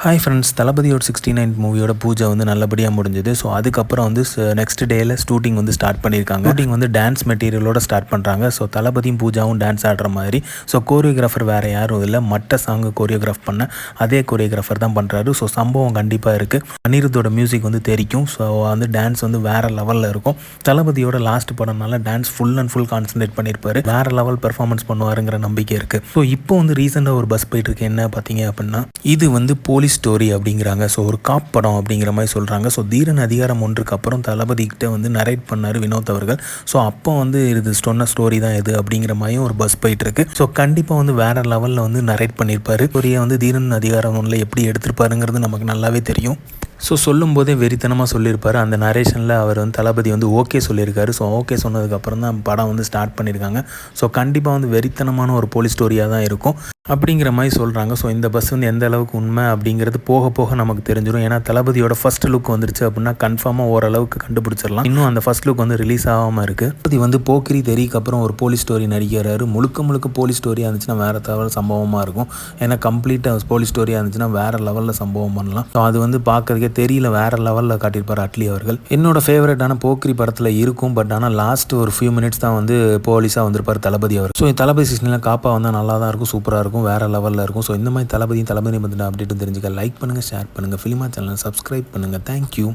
Hi friends, தளபதியோட 69 மூவியோட பூஜை வந்து நல்லபடியாக முடிஞ்சது. ஸோ அதுக்கப்புறம் வந்து நெக்ஸ்ட் டேயில் ஷூட்டிங் வந்து ஸ்டார்ட் பண்ணியிருக்காங்க. ஷூட்டிங் வந்து டான்ஸ் மெட்டீரியலோட ஸ்டார்ட் பண்ணுறாங்க. ஸோ தளபதியும் பூஜாவும் டான்ஸ் ஆடுற மாதிரி. ஸோ கோரியோகிராஃபர் வேறு யாரும் இல்லை, மட்ட சாங்கு கோரியோகிராஃப் பண்ண அதே கோரியோகிராஃபர் தான் பண்ணுறாரு. ஸோ சம்பவம் கண்டிப்பாக இருக்குது. அனிருத்தோட மியூசிக் வந்து தெரிக்கும். ஸோ வந்து டான்ஸ் வந்து வேறு லெவலில் இருக்கும். தளபதியோட லாஸ்ட் படம்னால dance full and full concentrate பண்ணியிருப்பாரு. வேறு லெவல் பெர்ஃபார்மன்ஸ் பண்ணுவாருங்கிற நம்பிக்கை இருக்குது. ஸோ இப்போ வந்து ரீசெண்டாக ஒரு பஸ் போயிட்டு இருக்கு. என்ன பார்த்தீங்க அப்படின்னா, இது வந்து போலீஸ் ஸ்டோரி அப்படிங்கிறாங்க. ஸோ ஒரு காப் படம் அப்படிங்கிற மாதிரி சொல்கிறாங்க. ஸோ தீரன் அதிகாரம் 1க்கு அப்புறம் தளபதி கிட்ட வந்து நரேட் பண்ணார் வினோத் அவர்கள். ஸோ அப்போ வந்து இது சொன்ன ஸ்டோரி தான் இது அப்படிங்கிற மாதிரியும் ஒரு பஸ் போயிட்டு இருக்கு. ஸோ கண்டிப்பாக வந்து வேற லெவலில் வந்து நரேட் பண்ணியிருப்பாரு. ஸ்டோரியை வந்து தீரன் அதிகாரம் 1ல எப்படி எடுத்திருப்பாருங்கிறது நமக்கு நல்லாவே தெரியும். ஸோ சொல்லும்போதே வெறித்தனமாக சொல்லியிருப்பார். அந்த நரேஷனில் அவர் வந்து தளபதி வந்து ஓகே சொல்லியிருக்காரு. ஸோ ஓகே சொன்னதுக்கப்புறம் தான் படம் வந்து ஸ்டார்ட் பண்ணியிருக்காங்க. ஸோ கண்டிப்பாக வந்து வெறித்தனமான ஒரு போலீஸ் ஸ்டோரியாக தான் இருக்கும் அப்படிங்கிற மாதிரி சொல்கிறாங்க. ஸோ இந்த பஸ் வந்து எந்த அளவுக்கு உண்மை அப்படிங்கிறது போக போக நமக்கு தெரிஞ்சிடும். ஏன்னா தளபதியோட ஃபர்ஸ்ட் லுக் வந்துருச்சு அப்படின்னா கன்ஃபார்மாக ஓரளவுக்கு கண்டுபிடிச்சிடலாம். இன்னும் அந்த ஃபர்ஸ்ட் லுக் வந்து ரிலீஸ் ஆகாமல் இருக்குது. தளபதி வந்து போக்கிரி தெரிக்கு அப்புறம் ஒரு போலீஸ் ஸ்டோரி நடிக்கிறாரு. முழுக்க போலீஸ் ஸ்டோரியாக இருந்துச்சுன்னா வேறு லெவல் சம்பவமாக இருக்கும். ஏன்னா கம்ப்ளீட்டாக போலீஸ் ஸ்டோரியாக இருந்துச்சுன்னா வேறு லெவலில் சம்பவம் பண்ணலாம். ஸோ அது வந்து பார்க்கறதுக்கே தெரியல, வேறு லெவலில் காட்டியிருப்பார் அட்லி அவர்கள். என்னோட ஃபேவரட்டான போக்கிரி படத்தில் இருக்கும். பட் ஆனால் லாஸ்ட் ஒரு ஃபியூ மினிட்ஸ் தான் வந்து போலீஸாக வந்திருப்பார் தளபதி அவர். ஸோ தளபதி சீசனில் காப்பா வந்தால் நல்லா தான் இருக்கும், சூப்பராக இருக்கும், வேறு லெவலில் இருக்கும். ஸோ இந்த மாதிரி தளபதி பற்றின அப்டேட்டும் தெரிஞ்சுக்க லைக் பண்ணுங்கள், ஷேர் பண்ணுங்கள், ஃபிலிமா சேனலை சப்ஸ்கிரைப் பண்ணுங்கள். தேங்க்யூ.